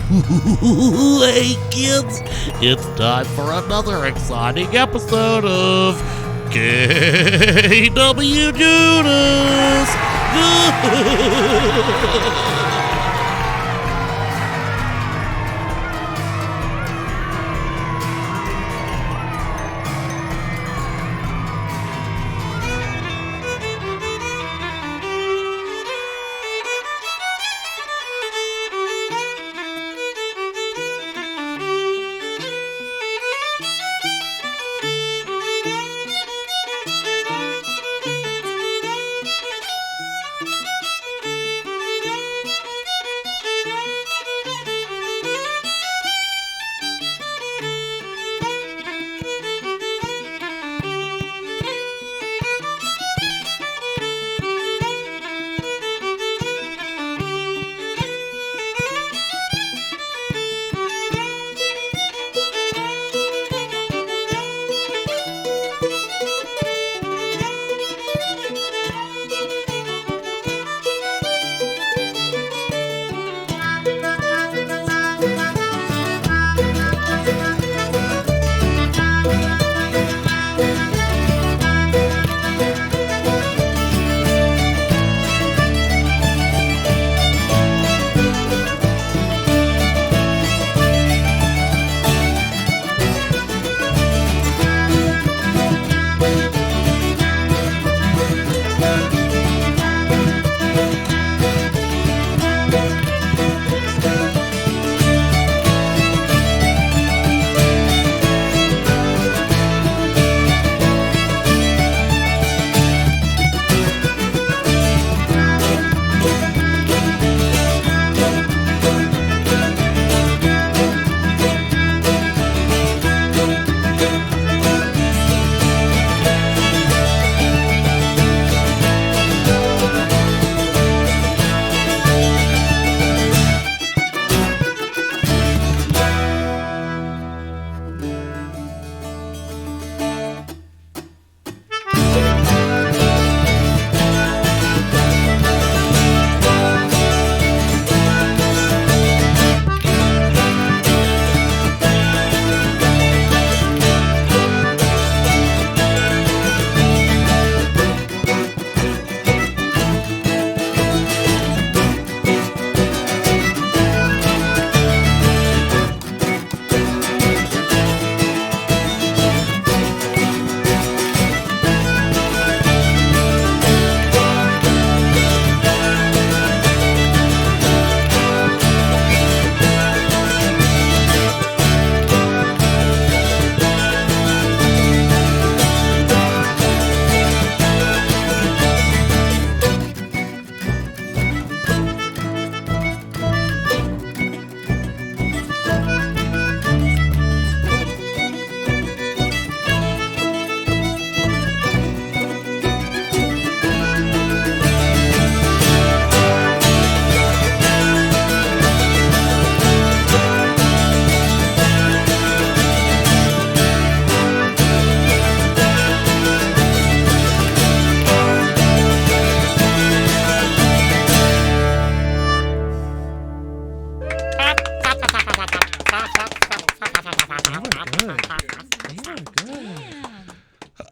Hey kids, it's time for another exciting episode of KWJUDAS.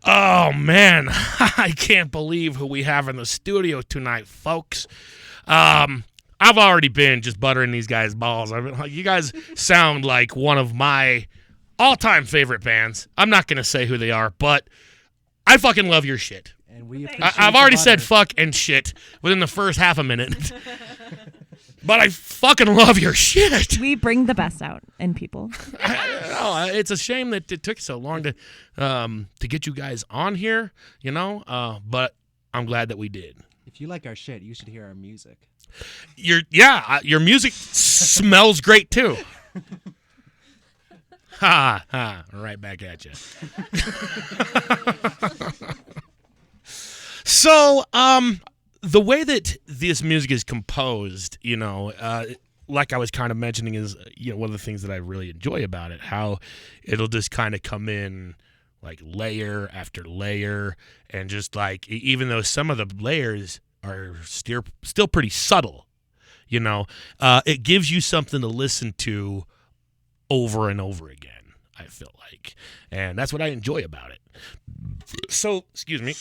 Oh, man, I can't believe who we have in the studio tonight, folks. I've already been just buttering these guys' balls. You guys sound like one of my all-time favorite bands. I'm not going to say who they are, but I fucking love your shit. And we I've already said fuck and shit within the first half a minute. But I fucking love your shit. We bring the best out in people. It's a shame that it took so long to get you guys on here, you know. But I'm glad that we did. If you like our shit, you should hear our music. Your music smells great too. Ha ha! Right back at you. So, the way that this music is composed, you know, like I was kind of mentioning, is, you know, one of the things that I really enjoy about it, how it'll just kind of come in like layer after layer, and just like, even though some of the layers are still pretty subtle, You know, it gives you something to listen to over and over again, I feel like. And that's what I enjoy about it. So, excuse me.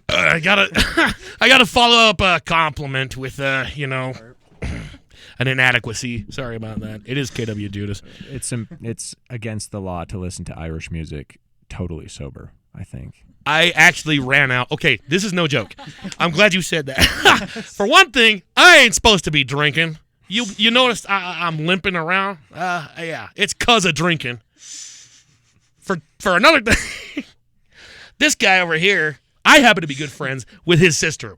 I gotta follow up a compliment with, an inadequacy. Sorry about that. It is KWJUDAS. It's against the law to listen to Irish music totally sober, I think. I actually ran out. Okay, this is no joke. I'm glad you said that. For one thing, I ain't supposed to be drinking. You noticed I'm limping around? Yeah, it's 'cause of drinking. For another thing, this guy over here, I happen to be good friends with his sister.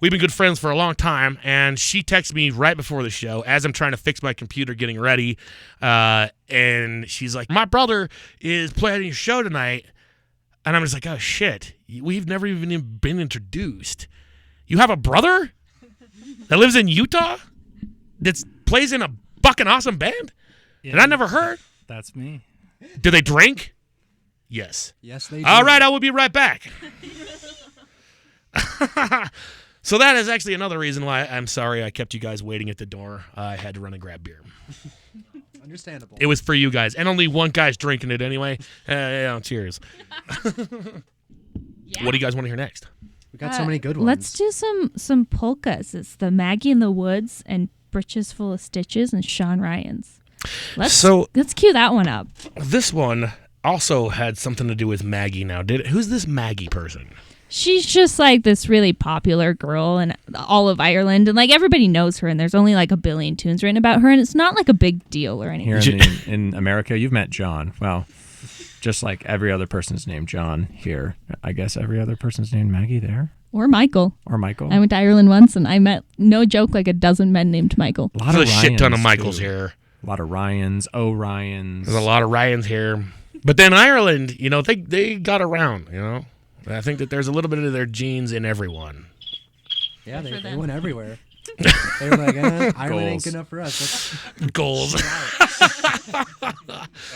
We've been good friends for a long time, and she texted me right before the show as I'm trying to fix my computer getting ready, and she's like, my brother is playing your show tonight. And I'm just like, oh, shit. We've never even been introduced. You have a brother that lives in Utah that plays in a fucking awesome band? Yeah, And I never heard? That's me. Do they drink? Yes. Yes, they do. All right, I will be right back. So that is actually another reason why I'm sorry I kept you guys waiting at the door. I had to run and grab beer. Understandable. It was for you guys. And only one guy's drinking it anyway. Cheers. Yeah. What do you guys want to hear next? We got so many good ones. Let's do some polkas. It's the Maggie in the Woods and Britches Full of Stitches and Sean Ryan's. Let's cue that one up. This one also had something to do with Maggie now. Who's this Maggie person? She's just like this really popular girl in all of Ireland, and like everybody knows her, and there's only like a billion tunes written about her, and it's not like a big deal or anything. Here in America, you've met John. Well, just like every other person's named John here. I guess every other person's named Maggie there. Or Michael. Or Michael. I went to Ireland once, and I met, no joke, like a dozen men named Michael. A lot There's of a shit ton of Ryans, Michaels too. here. A lot of Ryans, Ryans. There's a lot of Ryans here. But then Ireland, they got around, I think that there's a little bit of their genes in everyone. Yeah, they went everywhere. They were like, Ireland ain't good enough for us. Goals.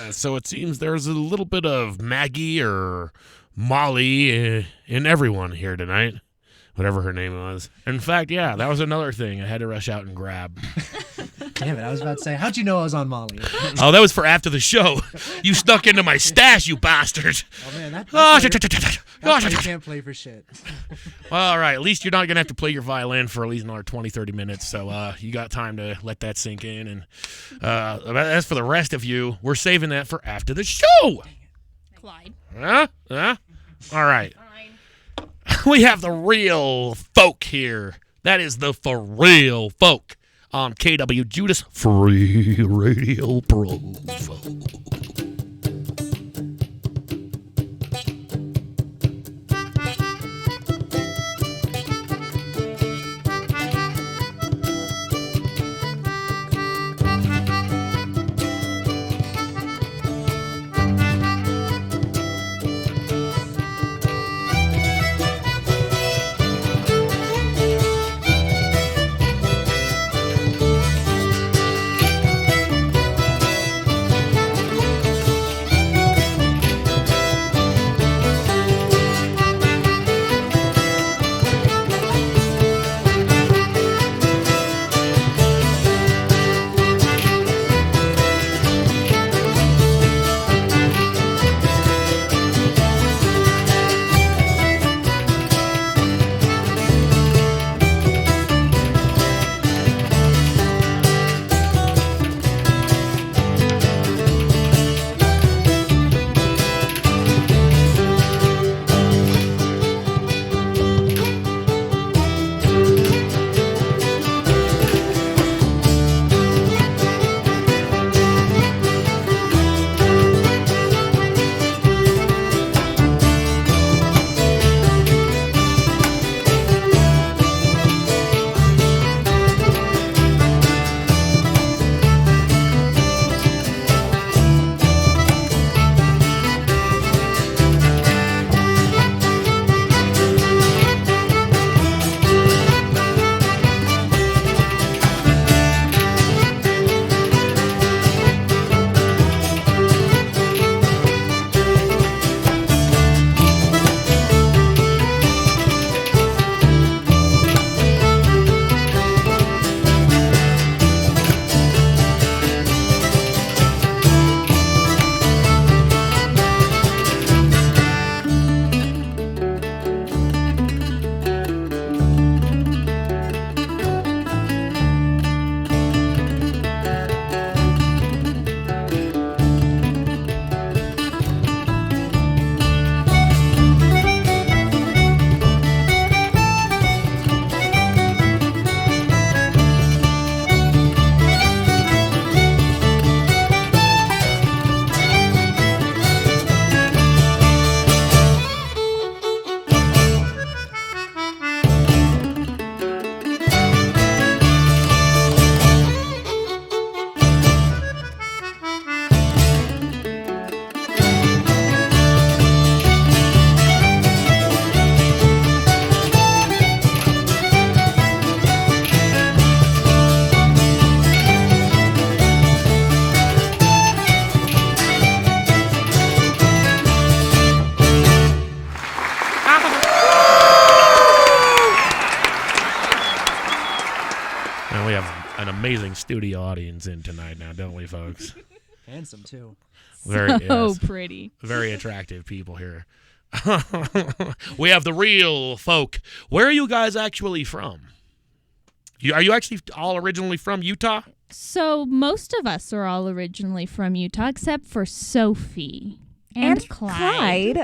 So it seems there's a little bit of Maggie or Molly in everyone here tonight. Whatever her name was. In fact, yeah, that was another thing I had to rush out and grab. Damn it, I was about to say, how'd you know I was on Molly? Oh, that was for after the show. You snuck into my stash, you bastard. Oh, man, that's why you can't play for shit. Well, all right, at least you're not going to have to play your violin for at least another 20, 30 minutes, so you got time to let that sink in. And as for the rest of you, we're saving that for after the show. Clyde. Huh? All right. We have the real folk here. That is the for real folk on KWJUDAS Free Radio Provo. And we have an amazing studio audience in tonight now, don't we, folks? Handsome, too. So pretty. Very attractive people here. We have the real folk. Where are you guys actually from? Are you actually all originally from Utah? So most of us are all originally from Utah, except for Sophie. And Clyde.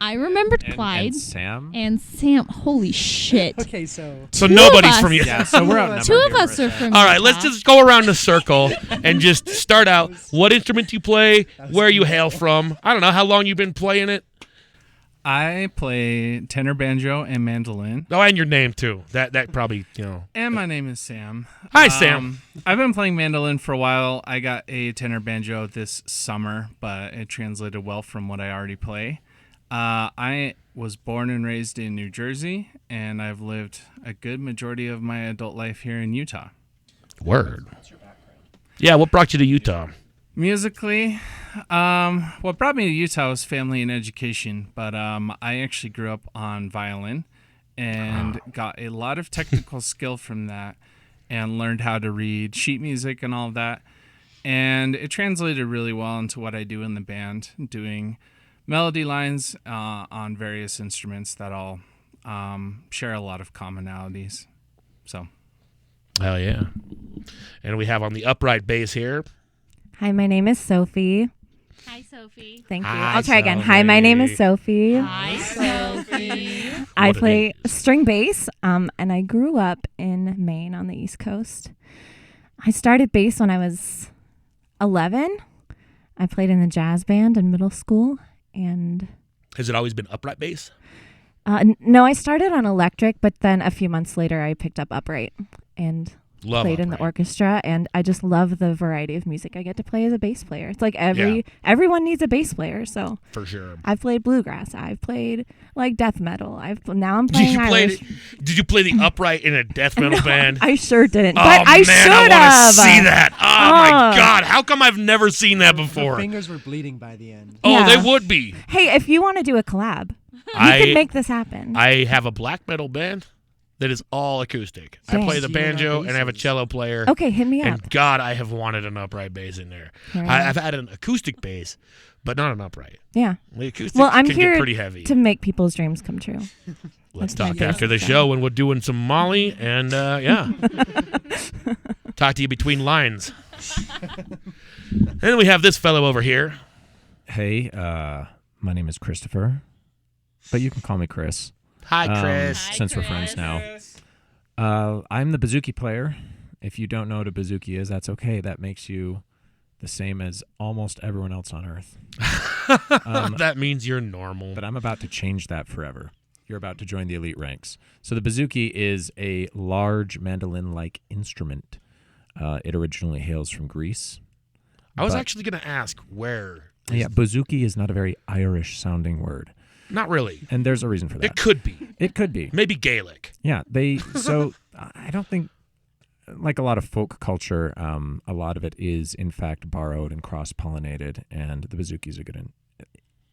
I remembered Clyde. And Sam. And Sam. Holy shit. Okay, so nobody's from Utah. Yeah, so we're outnumbered. Two of here, us are from All right, Utah. let's just go around the circle and just start out. What instrument you play, where you hail from. I don't know how long you've been playing it. I play tenor banjo and mandolin. Oh, and your name too. That probably, And my name is Sam. Hi, Sam. I've been playing mandolin for a while. I got a tenor banjo this summer, but it translated well from what I already play. I was born and raised in New Jersey, and I've lived a good majority of my adult life here in Utah. Word. Yeah, what brought you to Utah? Musically, what brought me to Utah was family and education, but I actually grew up on violin and got a lot of technical skill from that and learned how to read sheet music and all of that. And it translated really well into what I do in the band, doing melody lines on various instruments that all share a lot of commonalities. So, Hell yeah. And we have on the upright bass here. Hi, my name is Sophie. Hi, Sophie. Thank you. Hi, I'll try again. Sophie. Hi, my name is Sophie. Hi, Sophie. I What a play string bass, and I grew up in Maine on the East Coast. I started bass when I was 11. I played in the jazz band in middle school, and Has it always been upright bass? no, I started on electric, but then a few months later I picked up upright and Love played in the upright. orchestra, and I just love the variety of music I get to play as a bass player. It's like everyone needs a bass player, so For sure. I've played bluegrass. I've played like death metal. Now I'm playing Irish. Did you play the upright in a death metal band? I sure didn't, Oh, but I man, should I want have. to see that. Oh, my Oh. God. How come I've never seen that the before? fingers were bleeding by the end. Oh, Yeah. they would be. Hey, if you want to do a collab, you I- can make this happen. I have a black metal band that is all acoustic. I Dang. play the So you and banjo our and I have a basses. cello player. Okay, hit me up. And God, I have wanted an upright bass in there. Fair I've enough. had an acoustic bass, but not an upright. Yeah. The acoustic Well, I'm can here get pretty heavy. to make people's dreams come true. Let's that's my talk after the basic show when we're doing some Molly and yeah. Talk to you between lines. And then we have this fellow over here. Hey, my name is Christopher, but you can call me Chris. Hi, Chris. Since we're friends now. I'm the bouzouki player. If you don't know what a bouzouki is, that's okay. That makes you the same as almost everyone else on Earth. That means you're normal. But I'm about to change that forever. You're about to join the elite ranks. So the bouzouki is a large mandolin-like instrument. It originally hails from Greece. I was but- actually going to ask where. Yeah, bouzouki is not a very Irish-sounding word. Not really. And there's a reason for that. It could be. It could be. Maybe Gaelic. Yeah, so I don't think, like a lot of folk culture, a lot of it is in fact borrowed and cross-pollinated, and the bouzouki is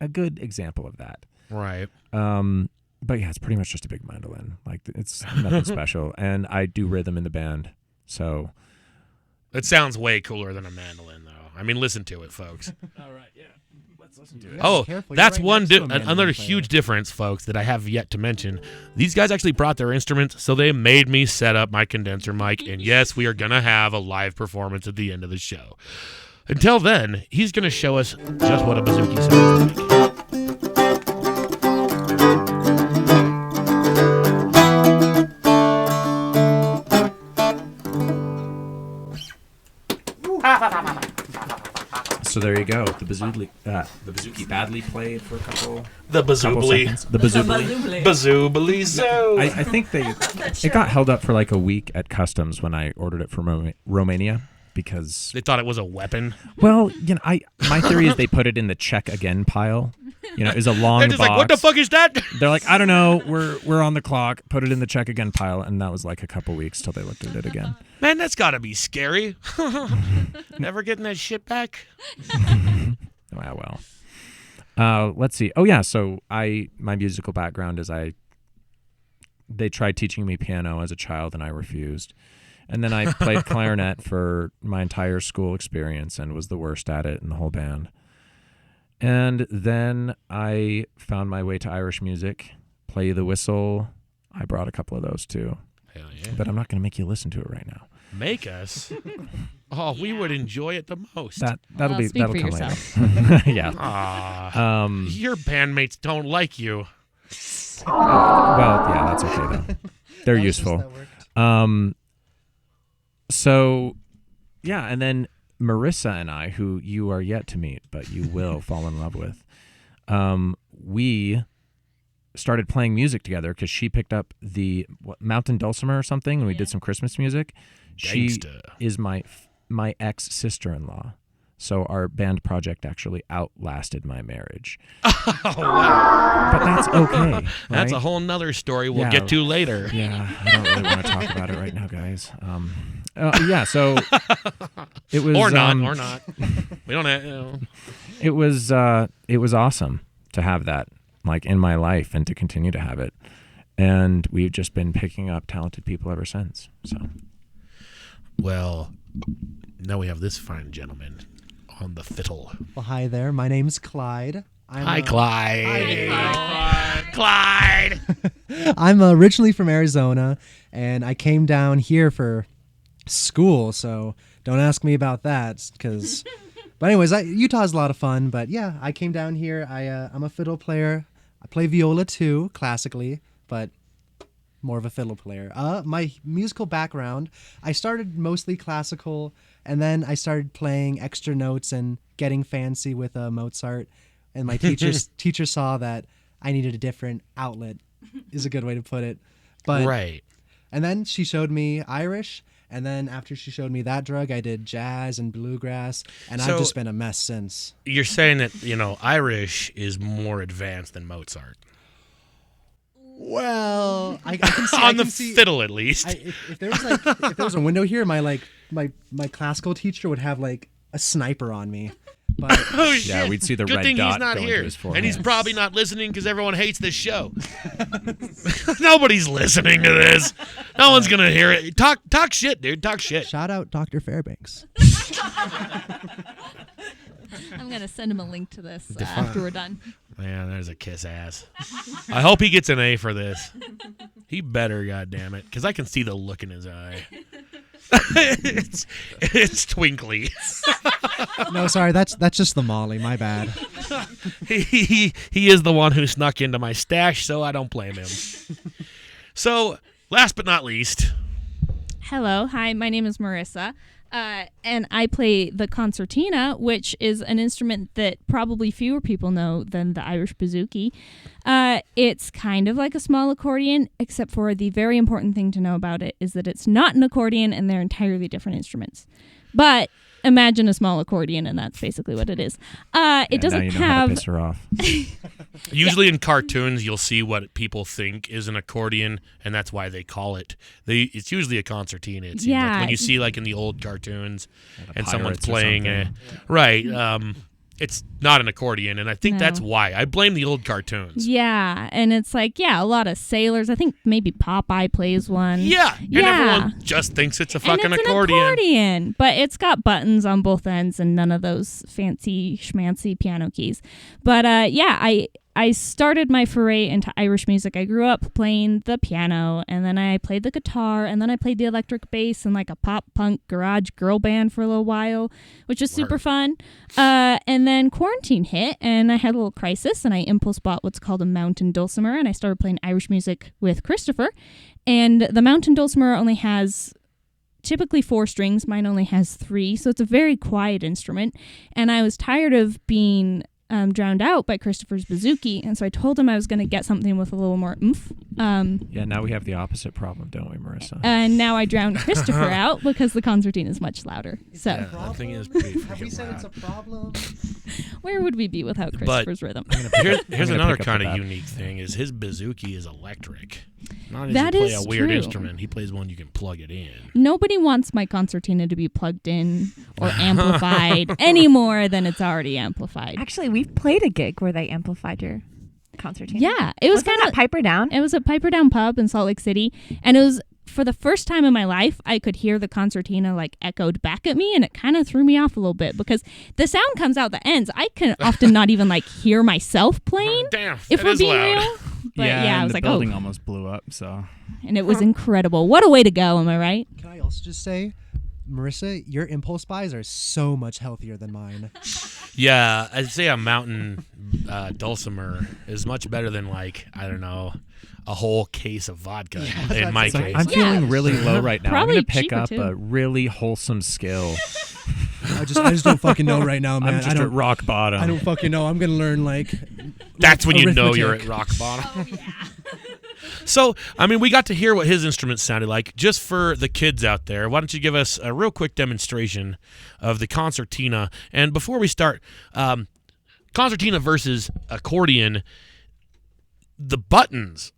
a good example of that. Right. But yeah, it's pretty much just a big mandolin. Like, it's nothing special, and I do rhythm in the band, so It sounds way cooler than a mandolin, though. I mean, listen to it, folks. all right, yeah, let's listen to it. Oh, Careful, you're that's right one next to a another mandolin player. huge difference, folks, that I have yet to mention. These guys actually brought their instruments, so they made me set up my condenser mic. And yes, we are going to have a live performance at the end of the show. Until then, he's going to show us just what a bouzouki sounds like. So there you go. The bouzouki badly played for a couple The bazoobly. seconds. The bouzouki. Bazoobly so. I think it got held up for like a week at customs when I ordered it from Romania because, They thought it was a weapon. well, my theory is they put it in the check again pile. Is a long They're just box. like, what the fuck is that? They're like, I don't know. We're on the clock. Put it in the check again pile, and that was like a couple weeks till they looked at it again. Man, that's got to be scary. Never getting that shit back. Well. Let's see. Oh yeah. So my musical background is they tried teaching me piano as a child, and I refused. And then I played clarinet for my entire school experience and was the worst at it in the whole band. And then I found my way to Irish music, play the whistle. I brought a couple of those too. Hell yeah. But I'm not going to make you listen to it right now. Make us? Oh, we would enjoy it the most. That'll speak come for later. yourself. Yeah. Your bandmates don't like you. Well, yeah, that's okay though. They're useful. So, yeah, and then Marissa and I, who you are yet to meet, but you will fall in love with, we started playing music together because she picked up the mountain dulcimer or something, and we did some Christmas music. Gangsta. She is my ex-sister-in-law. So our band project actually outlasted my marriage. Oh, wow. But that's okay. Right? That's a whole nother story we'll Yeah. get to later. Yeah, I don't really want to talk about it right now, guys. Yeah, so it was Or not. We don't have, It was awesome to have that like in my life and to continue to have it. And we've just been picking up talented people ever since. So Well, now we have this fine gentleman on the fiddle. Well, hi there. My name's Clyde. Hi, Clyde. Clyde. I'm originally from Arizona, and I came down here for school, so don't ask me about that. But anyways, Utah's a lot of fun. But yeah, I came down here. I'm a fiddle player. I play viola too, classically, but more of a fiddle player. My musical background, I started mostly classical, and then I started playing extra notes and getting fancy with Mozart. And my teacher saw that I needed a different outlet, is a good way to put it. But Right. And then she showed me Irish, and then after she showed me that drug, I did jazz and bluegrass, and I've just been a mess since. You're saying that, Irish is more advanced than Mozart. Well, I can see On the fiddle, at least. If there was a window here, my classical teacher would have like a sniper on me. But Oh, shit. yeah, we'd see the Good red thing dot he's not going here. to his forehead. And he's probably not listening because everyone hates this show. Nobody's listening to this. No one's going to hear it. Talk shit, dude. Talk shit. shout out Dr. Fairbanks. I'm going to send him a link to this after we're done. Man, there's a kiss ass. I hope he gets an A for this. He better, goddammit, because I can see the look in his eye. it's twinkly. No, sorry, that's just the Molly. My bad. He is the one who snuck into my stash, so I don't blame him. So, last but not least. Hello. Hi, my name is Marissa. And I play the concertina, which is an instrument that probably fewer people know than the Irish bouzouki. It's kind of like a small accordion, except for the very important thing to know about it is that it's not an accordion and they're entirely different instruments. But imagine a small accordion, and that's basically what it is. It doesn't now you know have. how to piss her off. Usually in cartoons, you'll see what people think is an accordion, and that's why they call it. It's usually a concertina. It seems like when you see like in the old cartoons, and someone's Pirates or playing something. right. It's not an accordion, and I think that's No. why. I blame the old cartoons. Yeah, and it's like, a lot of sailors. I think maybe Popeye plays one. Yeah, and Yeah. everyone just thinks it's a And fucking it's accordion. an accordion, but it's got buttons on both ends and none of those fancy schmancy piano keys. But I started my foray into Irish music. I grew up playing the piano, and then I played the guitar, and then I played the electric bass in like a pop punk garage girl band for a little while, which was super fun. And then quarantine hit, and I had a little crisis, and I impulse bought what's called a mountain dulcimer, and I started playing Irish music with Christopher. And the mountain dulcimer only has typically 4 strings. Mine only has 3, so it's a very quiet instrument. And I was tired of being drowned out by Christopher's bouzouki, and so I told him I was going to get something with a little more oomph. Yeah, now we have the opposite problem, don't we, Marissa? And now I drowned Christopher out because the concertina is much louder. So Yeah, that thing is pretty Have we freaking said it's a loud. problem? where would we be without Christopher's rhythm? Here's gonna another pick up kind the of bad. unique thing: is his bouzouki is electric. Not as That you play is a weird true. instrument. He plays one you can plug it in. Nobody wants my concertina to be plugged in or amplified any more than it's already amplified. Actually, we've played a gig where they amplified your concertina. Yeah, it was Wasn't kind that of Piper Down. It was a Piper Down pub in Salt Lake City, and it was for the first time in my life, I could hear the concertina like echoed back at me, and it kind of threw me off a little bit because the sound comes out the ends. I can often not even like hear myself playing. Damn, if we're being loud. real. But yeah, I and was the like, building oh, almost blew up. So, and it was incredible. What a way to go, am I right? Can I also just say, Marissa, your impulse buys are so much healthier than mine. Yeah, I'd say a mountain dulcimer is much better than like, I don't know, a whole case of vodka in my So case. I'm feeling really low right now. Probably I'm going to pick cheaper, up too. a really wholesome skill. I just don't fucking know right now, man. I'm just at rock bottom. I don't fucking know. I'm gonna learn like. That's when you know arithmetic. you're at rock bottom. So, I mean, we got to hear what his instrument sounded like. Just for the kids out there, why don't you give us a real quick demonstration of the concertina? And before we start, concertina versus accordion, the buttons.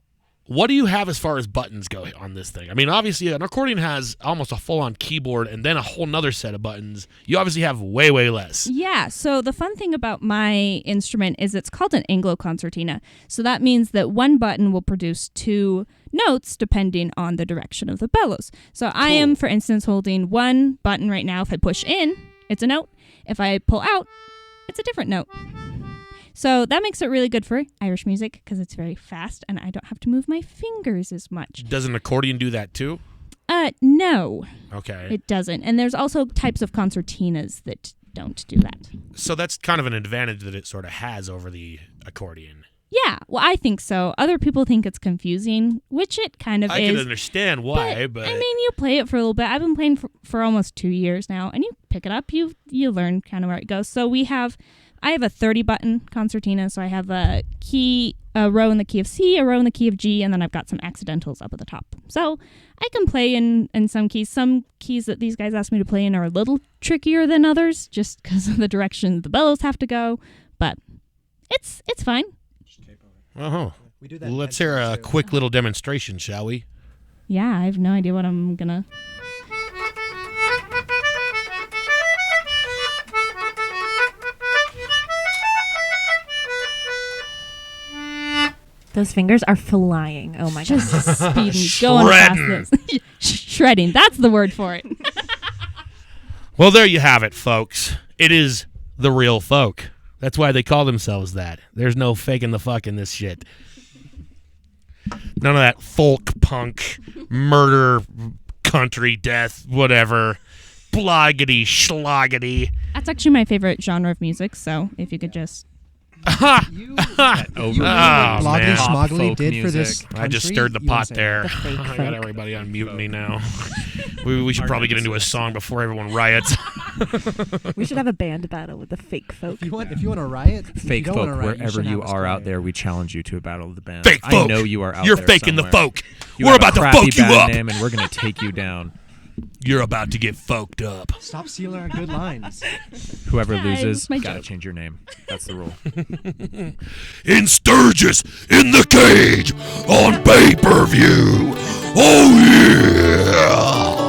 What do you have as far as buttons go on this thing? I mean, obviously, an accordion has almost a full-on keyboard and then a whole nother set of buttons. You obviously have way, way less. Yeah, so the fun thing about my instrument is it's called an Anglo-concertina. So that means that one button will produce two notes depending on the direction of the bellows. So I am, for instance, holding one button right now. If I push in, it's a note. If I pull out, it's a different note. So that makes it really good for Irish music because it's very fast and I don't have to move my fingers as much. Does an accordion do that too? No, Okay. it doesn't. And there's also types of concertinas that don't do that. So that's kind of an advantage that it sort of has over the accordion. Yeah, well, I think so. Other people think it's confusing, which it kind of I is. can understand why, but I mean, you play it for a little bit. I've been playing for almost 2 years now, and you pick it up, you learn kind of where it goes. So I have a 30-button concertina, so I have a row in the key of C, a row in the key of G, and then I've got some accidentals up at the top. So I can play in some keys. Some keys that these guys ask me to play in are a little trickier than others, just because of the direction the bellows have to go. But it's fine. oh, We do that. let's hear a quick little demonstration, shall we? Yeah, I have no idea what I'm gonna. Those fingers are flying. Oh my god. Just speeding, going past this. Shredding. That's the word for it. Well, there you have it, folks. It is the real folk. That's why they call themselves that. There's no faking the fuck in this shit. None of that folk punk, murder, country, death, whatever. Bloggity, schloggity. That's actually my favorite genre of music, so if you could just... You Oh, Bloggity man. Schmoggly Folk did for music. this. I just country, stirred the pot USA. there. The fake I got folk. everybody on mutiny now. we should probably get into a song before everyone riots. We should have a band battle with the fake folk. If you want to riot, if Fake you don't folk, wanna riot, wherever shouldn't you have us are out quiet. there, we challenge you to a battle of the band. Fake folk. I know you are out You're there faking the somewhere. folk. You We're have a about to crappy folk you band up. name, and we're going to take you down. You're about to get folked up. Stop stealing our good lines. Whoever Yeah, loses, it's my gotta joke. change your name. That's the rule. In Sturgis, in the cage, on pay-per-view. Oh, yeah.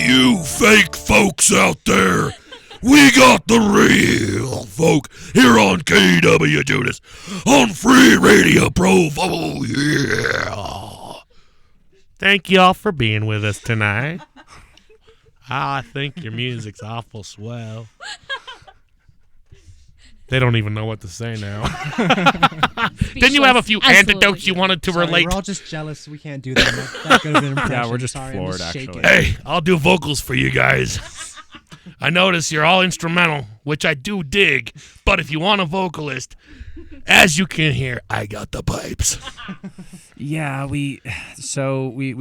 you fake folks out there. We got the real folk here on KWJUDAS on Free Radio Provo. Yeah. Thank y'all for being with us tonight. I think your music's awful swell. They don't even know what to say now. Didn't you have a few anecdotes you wanted to relate? We're all just jealous we can't do that good of an impression. Yeah, we're just Sorry, floored, just actually. Hey, I'll do vocals for you guys. I notice you're all instrumental, which I do dig, but if you want a vocalist, as you can hear, I got the pipes. Yeah, we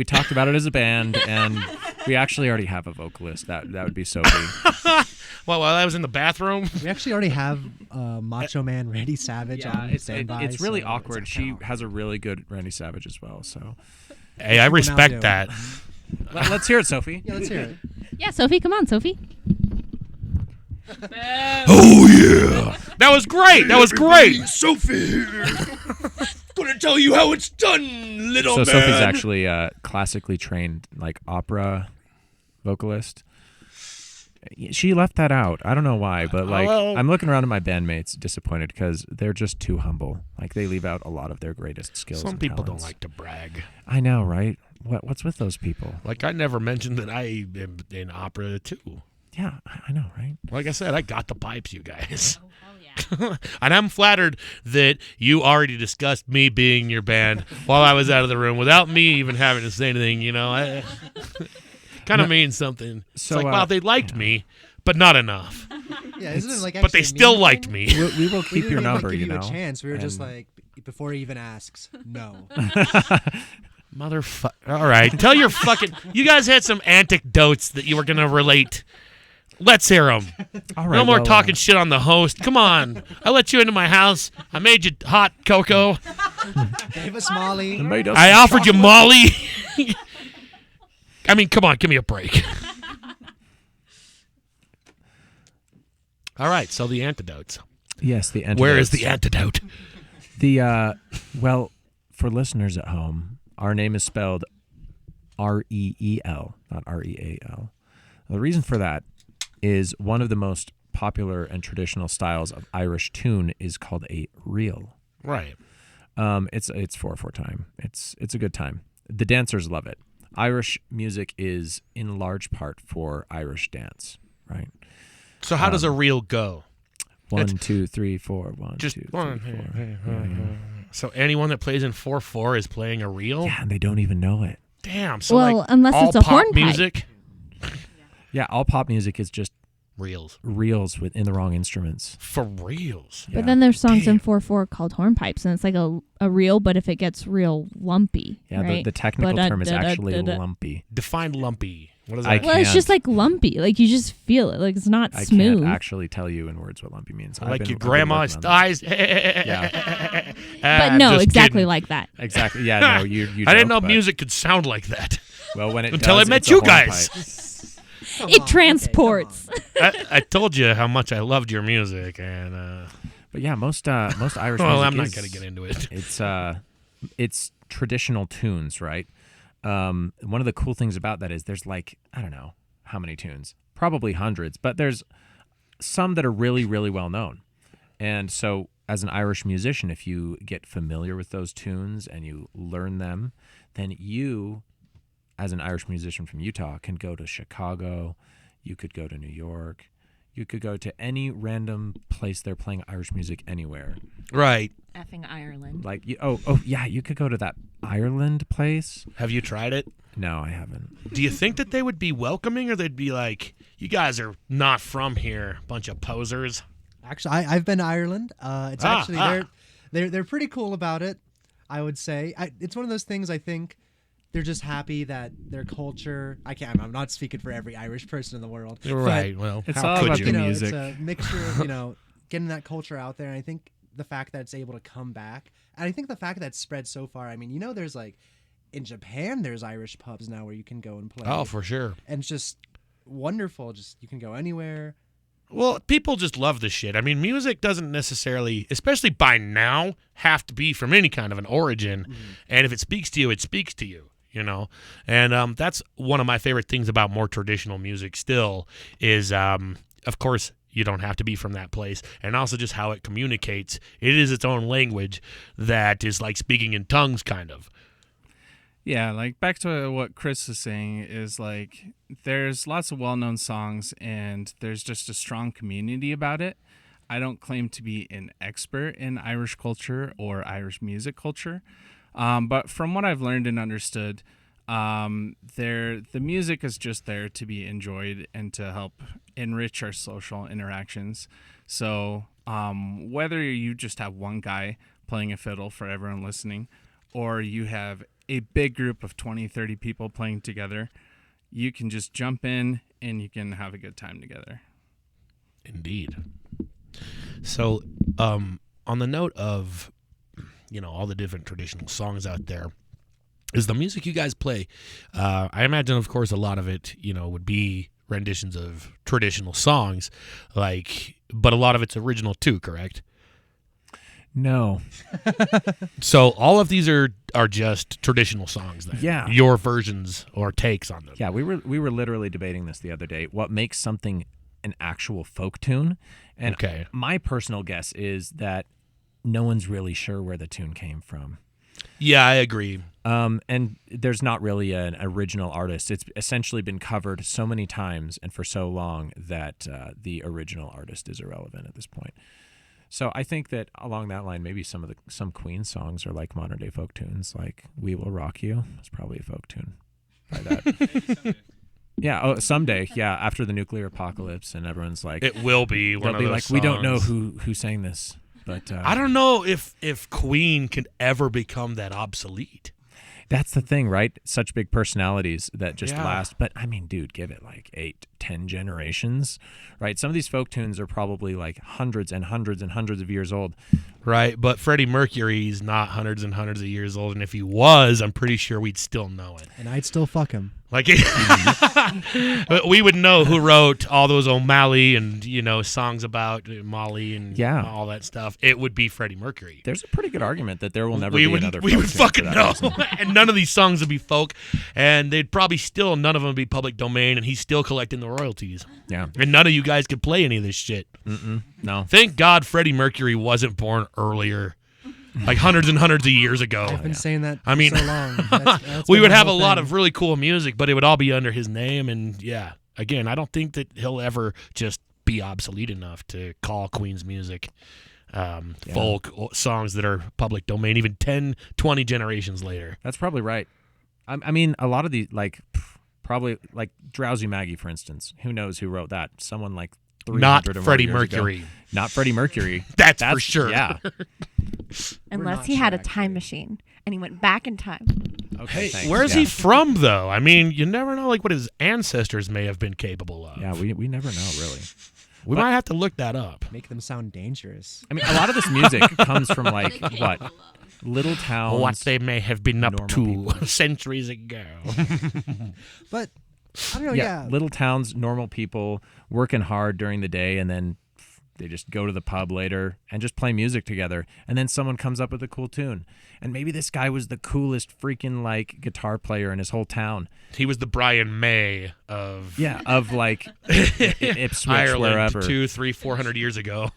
talked about it as a band, and we actually already have a vocalist. That would be Sophie. Well, while I was in the bathroom. We actually already have Macho Man Randy Savage on standby. It's really so awkward. She has a really good Randy Savage as well. So, Hey, I respect that. Let's hear it, Sophie. Yeah, let's hear it. Yeah, Sophie, come on, Sophie. Oh, yeah. That was great. That was great. Sophie, gonna tell you how it's done, little man. So Sophie's actually a classically trained, like, opera vocalist. She left that out. I don't know why, but like I'm looking around at my bandmates disappointed because they're just too humble. Like they leave out a lot of their greatest skills. Some and people talents. don't like to brag. I know, right? What's with those people? Like I never mentioned that I am in opera too. Yeah, I know, right? Like I said, I got the pipes, you guys. And I'm flattered that you already discussed me being your band while I was out of the room without me even having to say anything, you know. Kind of means something. So, it's like, wow, they liked me, but not enough. Yeah, isn't it like But they still mean liked thing? me. We will keep your number, give you you know. a chance. We were just like, before he even asks, no. Motherfucker. All right. Tell your fucking... You guys had some anecdotes that you were going to relate. Let's hear them. All right, No more well, talking shit on the host. Come on. I let you into my house. I made you hot cocoa. Gave us Molly. I offered you Molly. I mean, come on. Give me a break. All right. So the antidotes. Yes, the antidotes. Where is the antidote? Well, for listeners at home, our name is spelled R-E-E-L, not R-E-A-L. The reason for that is one of the most popular and traditional styles of Irish tune is called a reel. Right. It's 4/4 time. It's a good time. The dancers love it. Irish music is in large part for Irish dance, right? So how does a reel go? 1, 2, 3, 4. 1, Just 2, 3, 1. 4. So anyone that plays in 4/4 is playing a reel? Yeah, and they don't even know it. Damn. So Well, like unless all it's a pop hornpipe. music? Yeah, all pop music is just Reels. reels within the wrong instruments. For reals. Yeah. But then there's songs in Damn. 4/4 called hornpipes, and it's like a reel, but if it gets real lumpy, Yeah, right? the technical term is actually lumpy. Define lumpy. What is I that? Well, it's just can't- like lumpy. Like you just feel it. Like it's not I smooth. can't actually tell you in words what lumpy means. Like your grandma's thighs. Yeah. but no, exactly like that. Exactly. Yeah, no, you I didn't joke, know but- music could sound like that. Well, when it until does, I met it's a you hornpipe. guys. It transports. I told you how much I loved your music, and But yeah, most Irish music well, I'm not is- going to get into it. It's traditional tunes, right? One of the cool things about that is there's like, I don't know how many tunes, probably hundreds, but there's some that are really, really well known. And so as an Irish musician, if you get familiar with those tunes and you learn them, then you, as an Irish musician from Utah, can go to Chicago, you could go to New York, you could go to any random place they're playing Irish music anywhere. Right. Effing Ireland. Like, yeah, you could go to that Ireland place. Have you tried it? No, I haven't. Do you think that they would be welcoming, or they'd be like, "You guys are not from here, bunch of posers"? Actually, I've been to Ireland. It's actually they're pretty cool about it. I would say it's one of those things. I think they're just happy that their culture. I'm not speaking for every Irish person in the world. You're right. Well, It's how all could about you? the But, music. it's a mixture of getting that culture out there. And I think the fact that it's able to come back, and I think the fact that it's spread so far. I mean, there's like in Japan, there's Irish pubs now where you can go and play. Oh, for sure. And it's just wonderful. Just you can go anywhere. Well, people just love this shit. I mean, music doesn't necessarily, especially by now, have to be from any kind of an origin. And if it speaks to you, it speaks to you. you know? And that's one of my favorite things about more traditional music still is, of course, you don't have to be from that place. And also just how it communicates. It is its own language that is like speaking in tongues, kind of. Yeah, like back to what Chris is saying is like there's lots of well-known songs and there's just a strong community about it. I don't claim to be an expert in Irish culture or Irish music culture, but from what I've learned and understood, the music is just there to be enjoyed and to help enrich our social interactions. So whether you just have one guy playing a fiddle for everyone listening, or you have a big group of 20, 30 people playing together, you can just jump in and you can have a good time together. Indeed. So, on the note of, all the different traditional songs out there, is the music you guys play, I imagine, of course, a lot of it, would be renditions of traditional songs, but a lot of it's original too, correct? No. So all of these are just traditional songs then? Yeah. Your versions or takes on them? Yeah, we were literally debating this the other day. What makes something an actual folk tune? And okay. My personal guess is that no one's really sure where the tune came from. Yeah, I agree. And there's not really an original artist. It's essentially been covered so many times and for so long that the original artist is irrelevant at this point. So I think that along that line, maybe some Queen songs are like modern day folk tunes, like "We Will Rock You." It's probably a folk tune by that. Yeah, someday. Yeah, after the nuclear apocalypse, and everyone's like, it will be one of those songs. We don't know who sang this, but I don't know if Queen could ever become that obsolete. That's the thing, right? Such big personalities that just last. But I mean, dude, give it like 8, 10 generations, right? Some of these folk tunes are probably like hundreds and hundreds and hundreds of years old. Right, but Freddie Mercury's not hundreds and hundreds of years old, and if he was, I'm pretty sure we'd still know it. And I'd still fuck him. Like, we would know who wrote all those O'Malley and, songs about Molly and all that stuff. It would be Freddie Mercury. There's a pretty good argument that there will never be another folk We would tune fucking know. reason. And none of these songs would be folk, and they'd probably still, none of them would be public domain, and he's still collecting the royalties. Yeah. And none of you guys could play any of this shit. No. Thank God Freddie Mercury wasn't born earlier. Like hundreds and hundreds of years ago. I've been saying that I mean, for so long. That's we been would the have a whole lot thing. of really cool music, but it would all be under his name. And again, I don't think that he'll ever just be obsolete enough to call Queen's music folk songs that are public domain, even 10, 20 generations later. That's probably right. I mean, a lot of these, probably like Drowsy Maggie, for instance. Who knows who wrote that? Someone like 300 Not or more Freddie years Mercury. ago. Not Freddie Mercury. That's for sure. Yeah. Unless he had a time machine and he went back in time. Okay. Thanks. Where's he from, though? I mean, you never know what his ancestors may have been capable of. Yeah, we never know, really. We might have to look that up. Make them sound dangerous. I mean, a lot of this music comes from little towns. What they may have been up normal to people. centuries ago. But I don't know. Yeah. Little towns, normal people working hard during the day, and then they just go to the pub later and just play music together. And then someone comes up with a cool tune. And maybe this guy was the coolest freaking guitar player in his whole town. He was the Brian May of Ipswich, Ireland wherever. 200, 300, 400 years ago.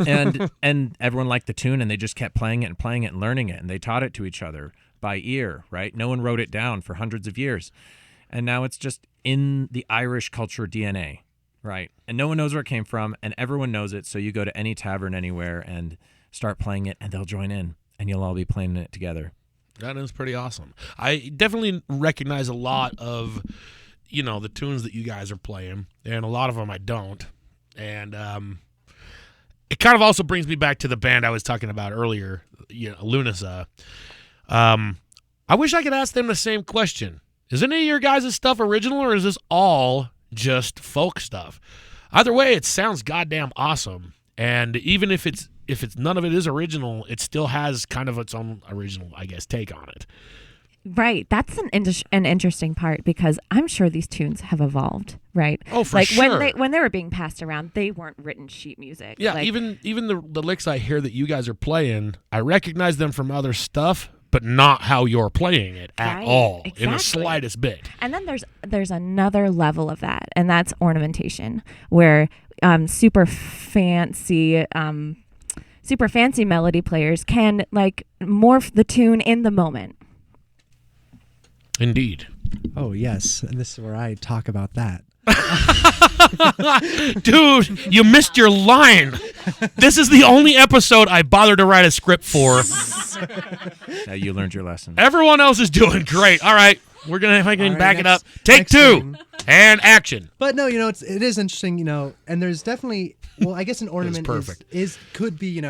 and everyone liked the tune, and they just kept playing it and learning it, and they taught it to each other by ear, right? No one wrote it down for hundreds of years. And now it's just in the Irish culture DNA. Right. And no one knows where it came from, and everyone knows it. So you go to any tavern anywhere and start playing it, and they'll join in, and you'll all be playing it together. That is pretty awesome. I definitely recognize a lot of, the tunes that you guys are playing, and a lot of them I don't. And it kind of also brings me back to the band I was talking about earlier, Lunasa. I wish I could ask them the same question. Is any of your guys' stuff original, or is this all just folk stuff? Either way, it sounds goddamn awesome. And even if it's none of it is original, it still has kind of its own original, I guess, take on it. Right. That's an interesting part, because I'm sure these tunes have evolved, right? Oh, for sure. When they were being passed around, they weren't written sheet music. Yeah, even the licks I hear that you guys are playing, I recognize them from other stuff, but not how you're playing it at Right, all in the exactly. slightest bit. And then there's another level of that, and that's ornamentation, where super fancy melody players can like morph the tune in the moment. Indeed. Oh yes, and this is where I talk about that. Dude, you missed your line. This is the only episode I bothered to write a script for. Yeah, you learned your lesson. Everyone else is doing great. All right, we're going to All right, back it up. next- Take next 2 thing. and action. But no, it is interesting, and there's definitely, well, I guess an ornament perfect. could be,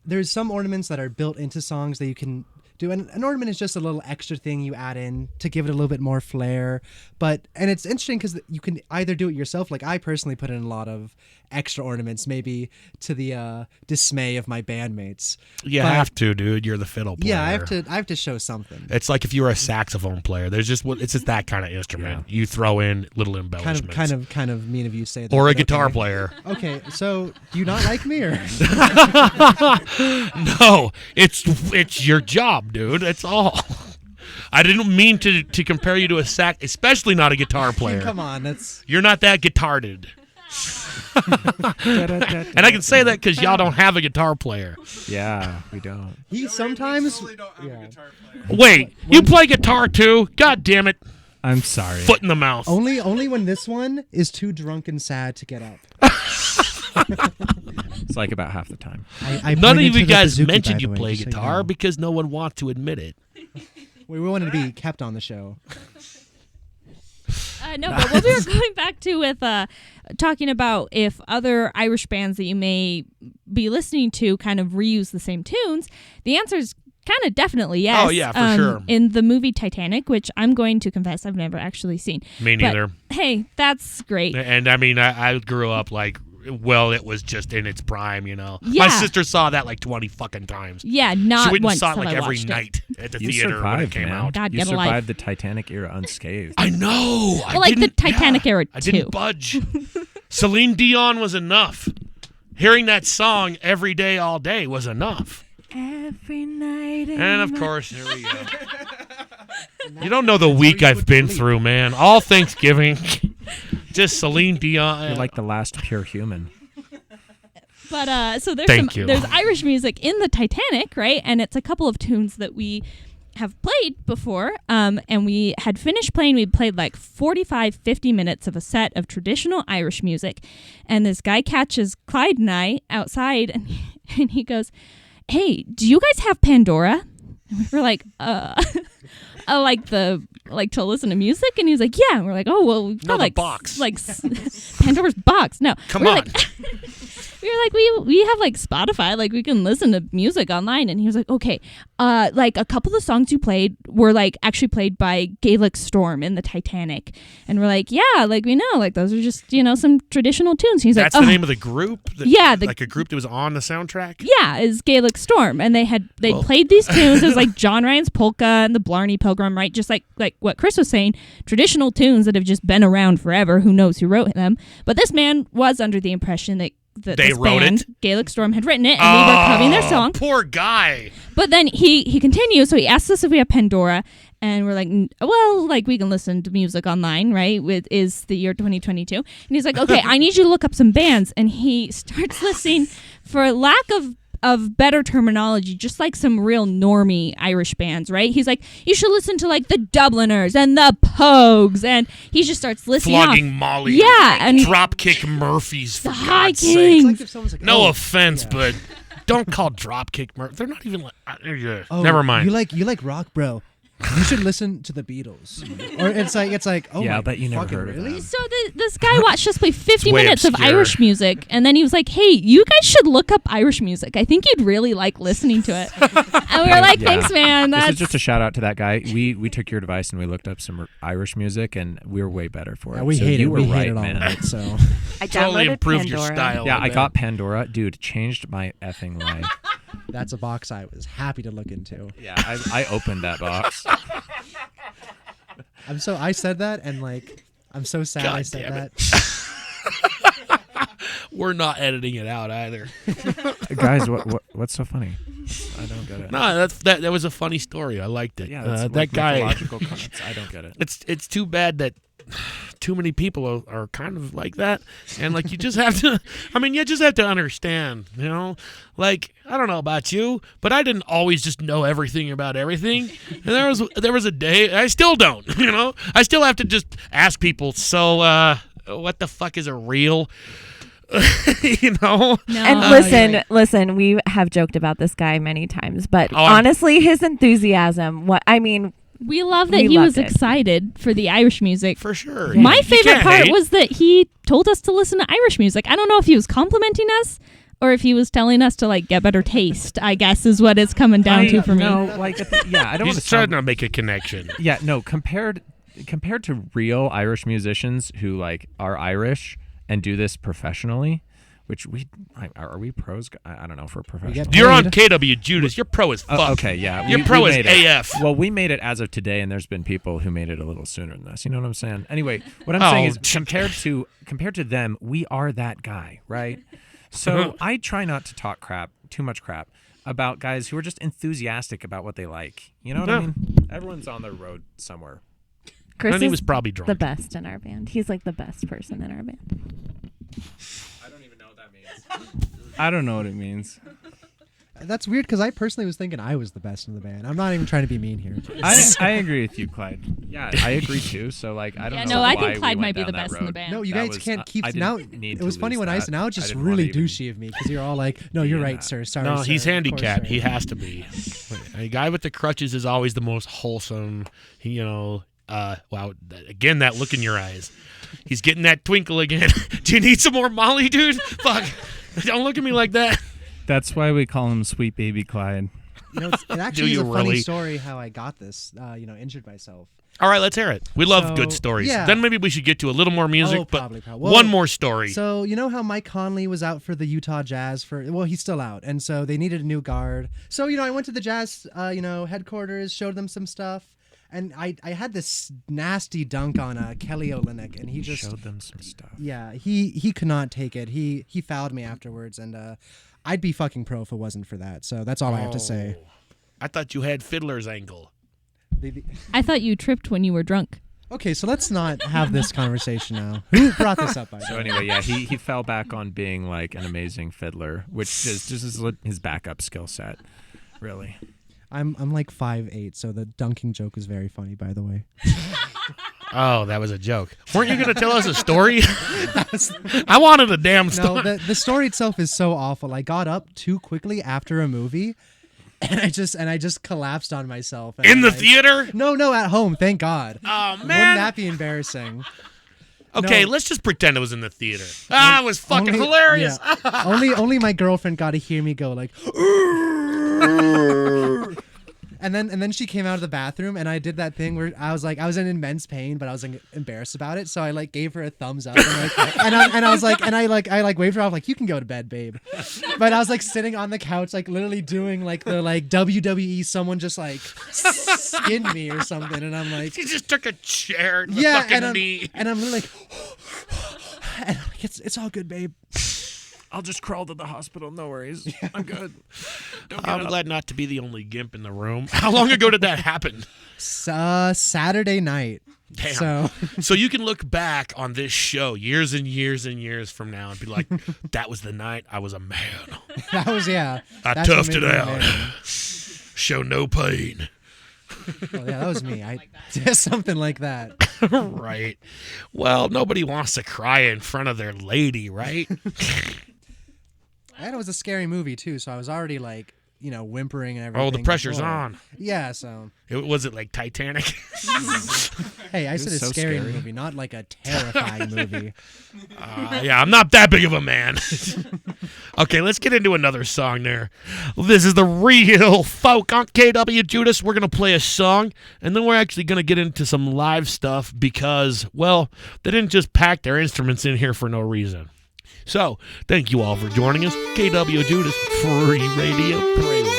there's some ornaments that are built into songs that you can do, and an ornament is just a little extra thing you add in to give it a little bit more flair. And it's interesting because you can either do it yourself, like I personally put in a lot of extra ornaments, maybe to the dismay of my bandmates. You But- have to, dude. You're the fiddle player. Yeah, I have to show something. It's like if you were a saxophone player. It's just that kind of instrument. You throw in little embellishments. Kind of mean of you to say that. Or a but guitar okay. player. Okay, so do you not like me or? No, it's your job, dude. That's all. I didn't mean to compare you to a sax, especially not a guitar player. Come on, that's You're not that guitarded. And I can say that because y'all don't have a guitar player. Yeah, we don't. he sometimes. Wait, you play guitar too? God damn it. I'm sorry. Foot in the mouth. Only when this one is too drunk and sad to get up. It's like about half the time. I None of pointed to you the guys bazooka, mentioned by you the way, play just so you guitar know. because no one wants to admit it. We wanted to be kept on the show. No, but what we were going back to with talking about if other Irish bands that you may be listening to kind of reuse the same tunes, the answer is kind of definitely yes. Oh, yeah, for sure. In the movie Titanic, which I'm going to confess I've never actually seen. Me But, neither. hey, that's great. And I mean, I grew up like, well, it was just in its prime, Yeah. My sister saw that like 20 fucking times. Yeah, not She went and once saw it till like I every watched night at the You theater when it survived, came man. out. God, You get a life. survived the Titanic era unscathed. I know. Well, like the Titanic era, I didn't too. budge. Celine Dion was enough. Hearing that song every day, all day was enough. Every night. And of course, here we go. You don't know the week I've been through, man. All Thanksgiving, just Celine Dion. You're like the last pure human. But so there's Thank you. there's Irish music in the Titanic, right? And it's a couple of tunes that we have played before. And we had finished playing. We played like 45, 50 minutes of a set of traditional Irish music. And this guy catches Clyde and I outside, and he goes, "Hey, do you guys have Pandora?" And we were like, like to listen to music, and he was like, "Yeah." And we're like, "Oh well, we've got No, the like box. Pandora's box." No, Come we're on. like- we were like, we have like Spotify, like we can listen to music online. And he was like, "Okay, like a couple of the songs you played were like actually played by Gaelic Storm in the Titanic." And we're like, "Yeah, like we know, like those are just some traditional tunes." He's That's like, the "Oh, name of the group? Yeah, like a group that was on the soundtrack? yeah, is Gaelic Storm." And they Well. played these tunes. It was like John Ryan's Polka and the Blarney Pilgrim, right? Just like what Chris was saying, traditional tunes that have just been around forever. Who knows who wrote them? But this man was under the impression that They this wrote band, it? Gaelic Storm, had written it, and we were covering their song. Poor guy. But then he continues, so he asks us if we have Pandora, and we're like, well, like we can listen to music online, right? Is the year 2022. And he's like, "Okay, I need you to look up some bands." And he starts listing, for lack of better terminology, just like some real normie Irish bands, right? He's like, "You should listen to like the Dubliners and the Pogues," and he just starts listing Flogging off. Molly. Yeah, and Dropkick Murphys, for the High God's sake. Kings. It's like if someone's like, No oh, offense, yeah. but don't call Dropkick Murphys. They're not even like... Oh, never mind. You like rock, bro. You should listen to the Beatles. Or it's like, oh Yeah, my, but you never fucking heard of really? them. So this guy watched us play 50 way minutes of obscure. Irish music, and then he was like, "Hey, you guys should look up Irish music. I think you'd really like listening to it." And we were like, Yeah. "Thanks, man. This That's is just a shout out to that guy. We took your advice and we looked up some Irish music and we were way better for it. Yeah, we so hate you it. were We right, hate it all. man. Right, so I Totally downloaded improved Pandora. your style. Yeah, a I bit. got Pandora. Dude, changed my effing life. that's a box I was happy to look into. Yeah, I opened that box. I said that and like I'm so sad I God said damn that. it. We're not editing it out either. Guys, what's so funny? I don't get it. No, that was a funny story. I liked it. Yeah, that's that guy. mythological comments. I don't get it. It's too bad that too many people are kind of like that, and like you just have to. I mean, you just have to understand. You know, like I don't know about you, but I didn't always just know everything about everything. And there was a day I still don't. You know, I still have to just ask people. So, what the fuck is a reel? You know. No. And listen, we have joked about this guy many times, but honestly, his enthusiasm, We love that We he was loved it. excited for the Irish music. For sure. My You favorite can't part hate. was that he told us to listen to Irish music. I don't know if he was complimenting us or if he was telling us to like get better taste, I guess is what it's coming down to for me. No, like I don't want He's to trying to make a connection. Yeah, no. Compared to real Irish musicians who like are Irish and do this professionally, which are we pros? I don't know if we're professional. You're on KWJUDAS. You're pro as fuck. Oh, okay, yeah. You're we pro as made it. AF. Well, we made it as of today, and there's been people who made it a little sooner than us. You know what I'm saying? Anyway, what I'm saying is compared to them, we are that guy, right? So I try not to talk too much crap about guys who are just enthusiastic about what they like. You know what I mean? Everyone's on their road somewhere. Chris And he is was probably drunk. the best in our band. He's like the best person in our band. I don't even know what that means. I don't know what it means. That's weird because I personally was thinking I was the best in the band. I'm not even trying to be mean here. I agree with you, Clyde. Yeah, I agree too. So like, I don't Yeah, know. no, I why think we Clyde went might be down the that best in the road. band. No, you That guys was- can't keep. I didn't Now need it to was funny lose when that. now it's I just didn't really wanna even douchey of me because you're all like, "No, be you're in right, that. sir. Sorry." No, sir. he's Of course, handicapped. sir." He has to be. A guy with the crutches is always the most wholesome. Wow. Again, that look in your eyes. He's getting that twinkle again. Do you need some more Molly, dude? Fuck. Don't look at me like that. That's why we call him Sweet Baby Clyde. It actually is you a funny really? story how I got this. Injured myself. All right, let's hear it. We love So, good stories. yeah. Then maybe we should get to a little more music, Oh, but probably. one Well, more story. So you know how Mike Conley was out for the Utah Jazz he's still out, and so they needed a new guard. So I went to the Jazz headquarters, showed them some stuff, and I had this nasty dunk on Kelly Olynyk, and he just showed them some stuff. Yeah, he could not take it. He fouled me afterwards, and I'd be fucking pro if it wasn't for that. So that's all I have to say. I thought you had Fiddler's ankle. I thought you tripped when you were drunk. Okay, so let's not have this conversation now. Who brought this up? By the So way? anyway, yeah, he fell back on being like an amazing fiddler, which is just his backup skill set, really. I'm like 5'8", so the dunking joke was very funny, by the way. Oh, that was a joke. Weren't you going to tell us a story? I wanted a damn story. No, the story itself is so awful. I got up too quickly after a movie, and I just collapsed on myself. And In the I'm like, theater? No, at home. Thank God. Oh, Wouldn't man. that be embarrassing? Okay, No. let's just pretend it was in the theater. It was fucking Only- hilarious. yeah. only my girlfriend got to hear me go like. And then she came out of the bathroom, and I did that thing where I was in immense pain, but I was like embarrassed about it. So I like gave her a thumbs up, and I waved her off like, you can go to bed, babe. But I was like sitting on the couch, like literally doing like the WWE, someone just like skinned me or something, and I'm like, She just took a chair and yeah, a fucking and knee. I'm literally like, and I'm like, it's all good, babe. I'll just crawl to the hospital. No worries. I'm good. I'm glad not to be the only gimp in the room. How long ago did that happen? Saturday night. Damn. So So you can look back on this show years and years and years from now and be like, that was the night I was a man. that was I that's what toughed made it me a out. man. Show no pain. Well, yeah, that was me. I did something like that. Right. Well, nobody wants to cry in front of their lady, right? And it was a scary movie too, so I was already like, whimpering and everything. Oh, the pressure's before. on. Yeah, so Was it like Titanic? hey, I said a so scary scary. movie, not like a terrifying movie. Yeah, I'm not that big of a man. Okay, let's get into another song there. This is the real folk on KWJUDAS. We're going to play a song, and then we're actually going to get into some live stuff because, well, they didn't just pack their instruments in here for no reason. So, thank you all for joining us. KWJUDAS, free radio, Provo.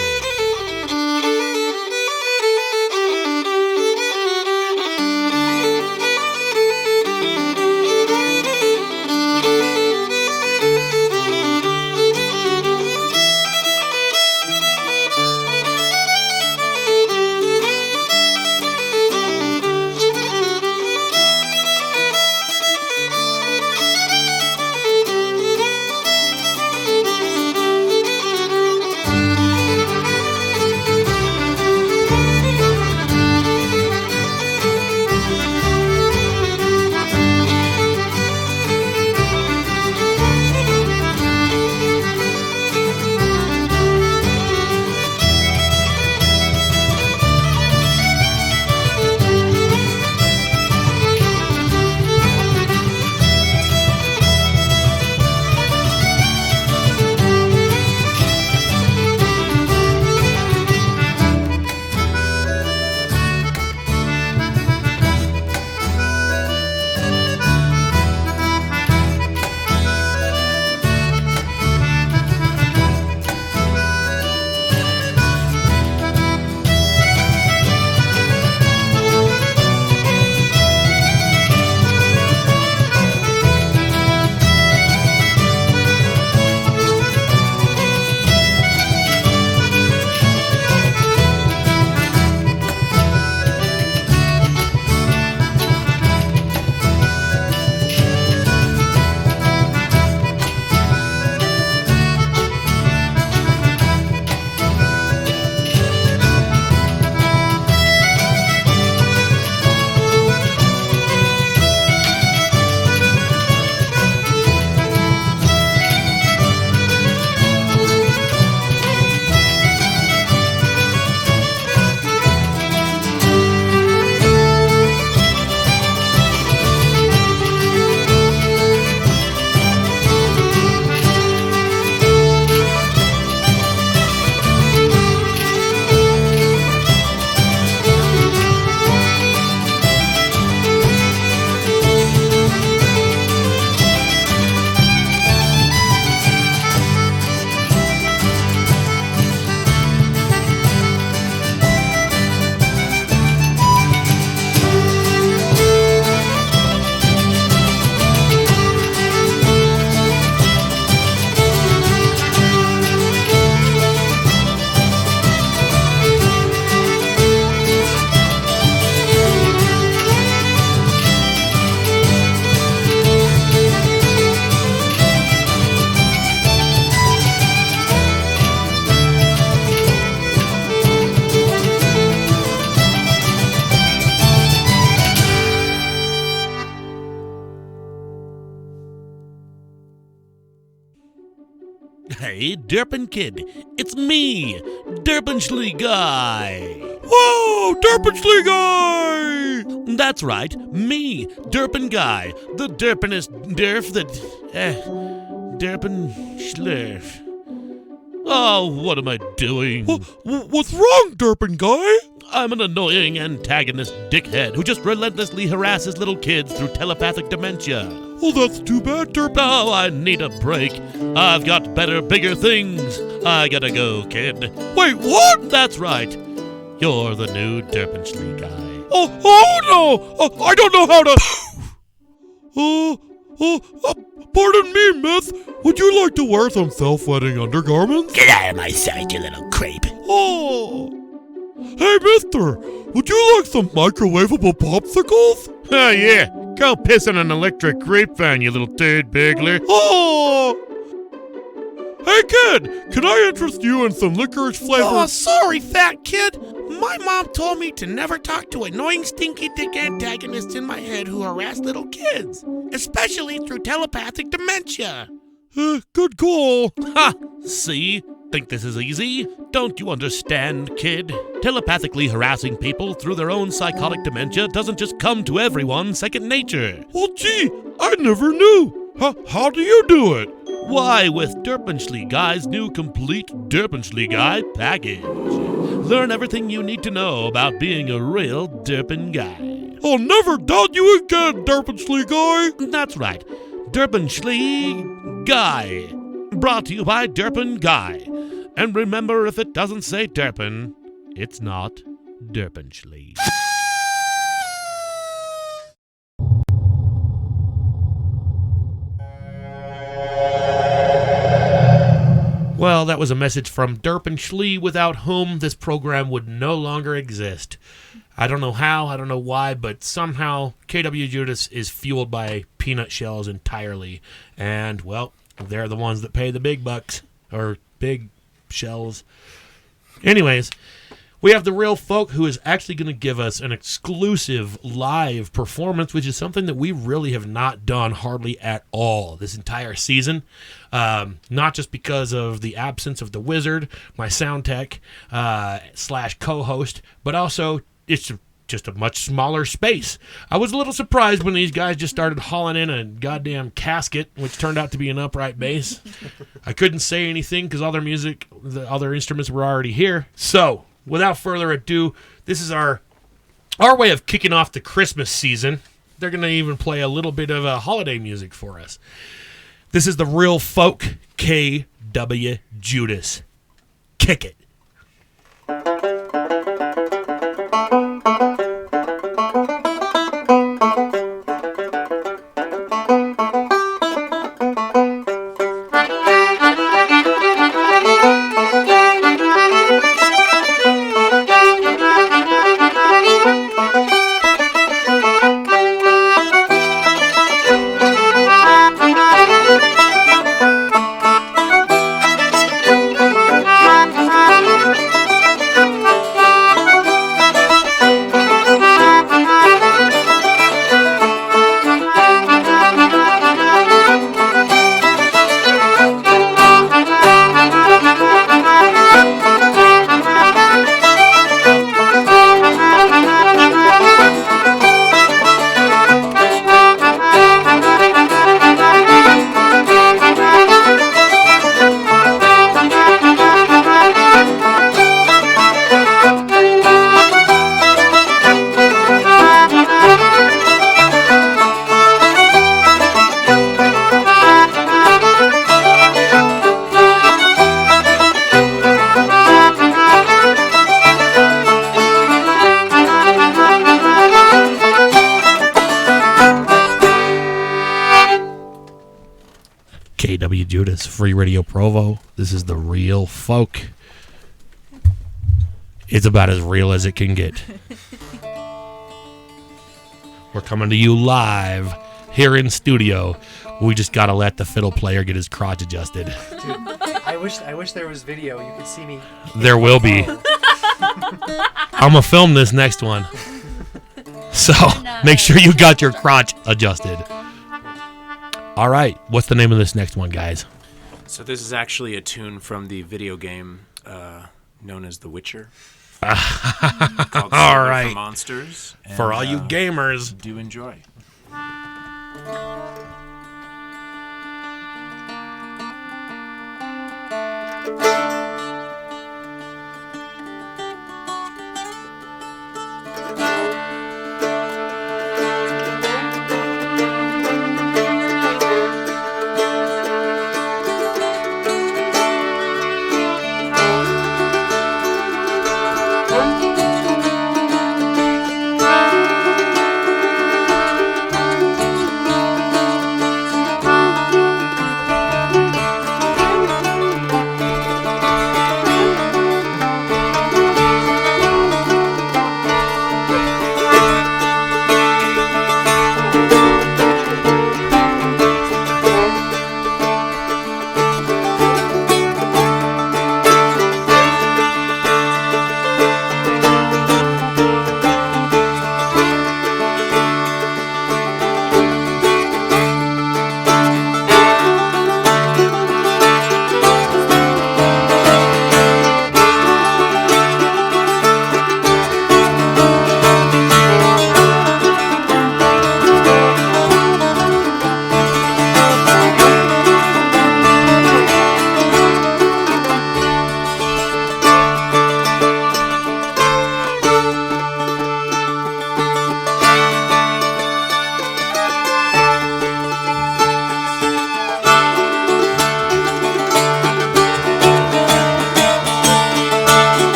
Hey, Durpen Kid, it's me, Durpenshlee Guy. Whoa, Durpenshlee Guy! That's right, me, Durpen Guy, the derpenest derf that, Durpen Schlurf. Oh, what am I doing? What's wrong, Durpen Guy? I'm an annoying antagonist dickhead who just relentlessly harasses little kids through telepathic dementia. Well, that's too bad, Durpen. Oh, I need a break. I've got better, bigger things. I gotta go, kid. Wait, what? That's right. You're the new Durpenshlee Guy. Oh no! I don't know how to... Pardon me, Myth. Would you like to wear some self-wetting undergarments? Get out of my sight, you little creep. Oh. Hey, mister. Would you like some microwavable popsicles? Oh, yeah. Go piss in an electric grape fan, you little turd burglar. Oh. Hey, kid. Can I interest you in some licorice flavor? Oh, sorry, fat kid. My mom told me to never talk to annoying stinky dick antagonists in my head who harass little kids, especially through telepathic dementia. Good call. Ha! See? Think this is easy? Don't you understand, kid? Telepathically harassing people through their own psychotic dementia doesn't just come to everyone second nature. Well, gee, I never knew. How do you do it? Why, with Durpenshlee Guy's new complete Durpenshlee Guy package. Learn everything you need to know about being a real Durpen Guy. I'll never doubt you again, Durpenshlee Guy. That's right. Durpenshlee Guy. Brought to you by Durpen Guy. And remember, if it doesn't say Durpen, it's not Durpenshlee. Well, that was a message from Durpenshlee, without whom this program would no longer exist. I don't know how, I don't know why, but somehow KWJUDAS is fueled by peanut shells entirely. And, well, they're the ones that pay the big bucks, or big shells. Anyways, we have the real folk who is actually going to give us an exclusive live performance, which is something that we really have not done hardly at all this entire season. Not just because of the absence of the wizard, my sound tech / co-host, but also it's just a much smaller space. I was a little surprised when these guys just started hauling in a goddamn casket, which turned out to be an upright bass. I couldn't say anything because all their music, the other instruments were already here. So, without further ado, this is our way of kicking off the Christmas season. They're going to even play a little bit of holiday music for us. This is the real folk KWJUDAS. Kick it. KWJUDAS, Free Radio Provo. This is the real folk. It's about as real as it can get. We're coming to you live here in studio. We just gotta let the fiddle player get his crotch adjusted. Dude, I wish there was video. You could see me. There will be. I'm gonna film this next one. So make sure you got your crotch adjusted. All right, what's the name of this next one, guys? So this is actually a tune from the video game known as The Witcher. Called All right. For Monsters. For all you gamers. Do enjoy.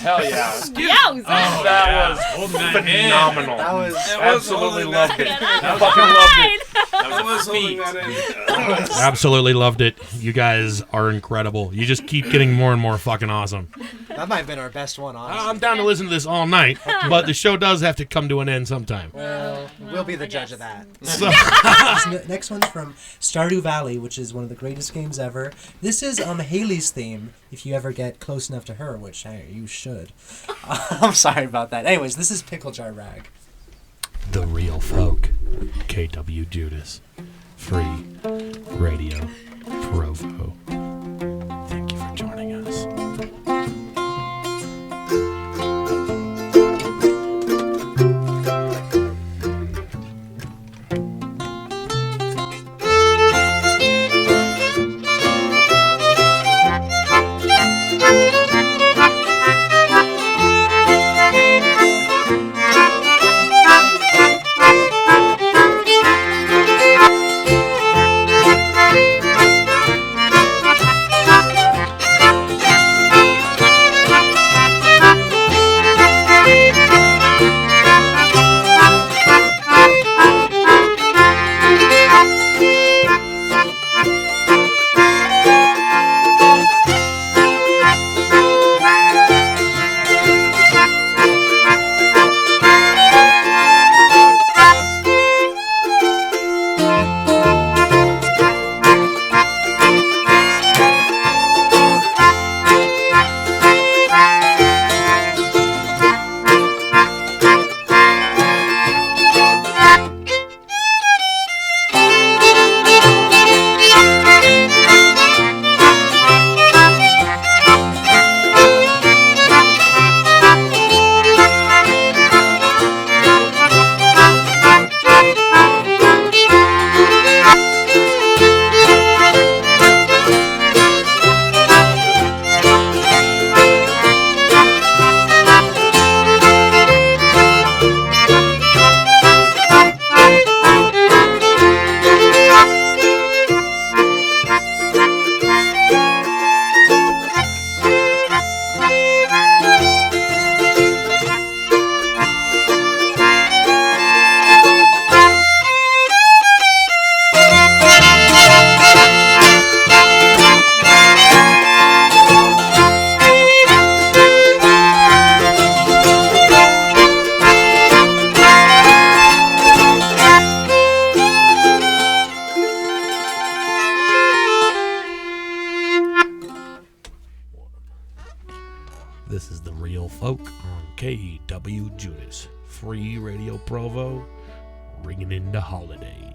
Hell yeah. Yowza. Oh, that was phenomenal. That was absolutely loved it. That Fucking loved it. I was holding that in. Absolutely loved it. You guys are incredible. You just keep getting more and more fucking awesome. That might have been our best one, honestly. I'm down to listen to this all night, but the show does have to come to an end sometime. Well, we'll be the judge of that. So, This next one's from Stardew Valley, which is one of the greatest games ever. This is Haley's theme, if you ever get close enough to her, which hey, you should. I'm sorry about that. Anyways, this is Pickle Jar Rag. the real folk. KWJUDAS. Free Radio. Provo. Thank you for joining us. KWJUDAS, Free Radio Provo, ringing in the holidays.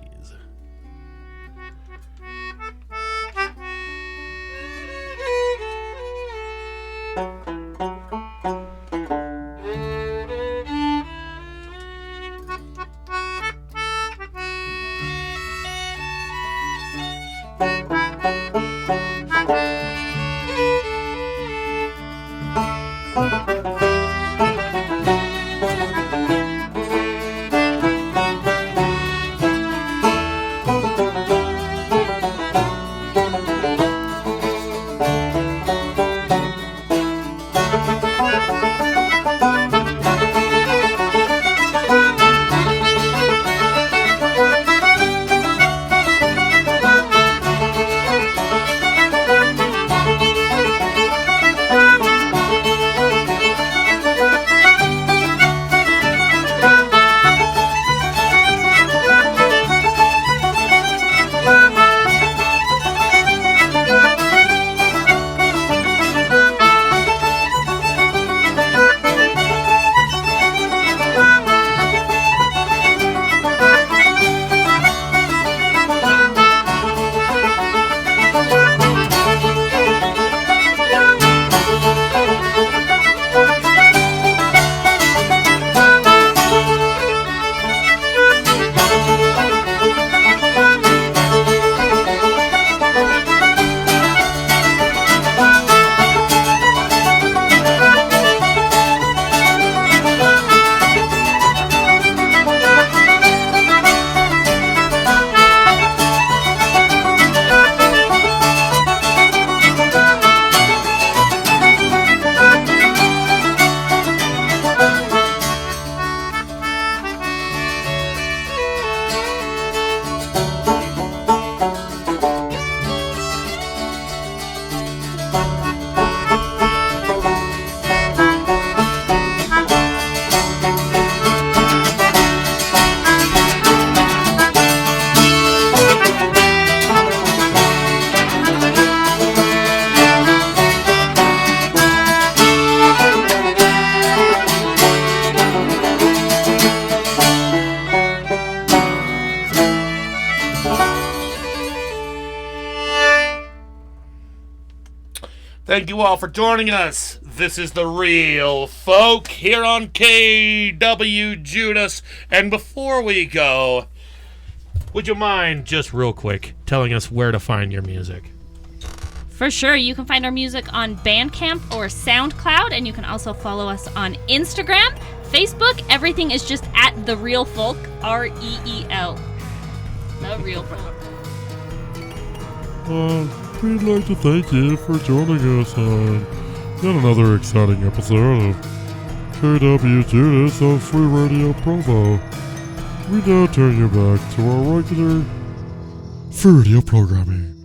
Thank you all for joining us. This is The Real Folk here on KWJUDAS. And before we go, would you mind just real quick telling us where to find your music? For sure, you can find our music on Bandcamp or SoundCloud, and you can also follow us on Instagram, Facebook. Everything is just at The Real Folk, REEL. The Real Folk. We'd like to thank you for joining us on yet another exciting episode of KWJUDAS on Free Radio Provo. We now turn you back to our regular Free Radio programming.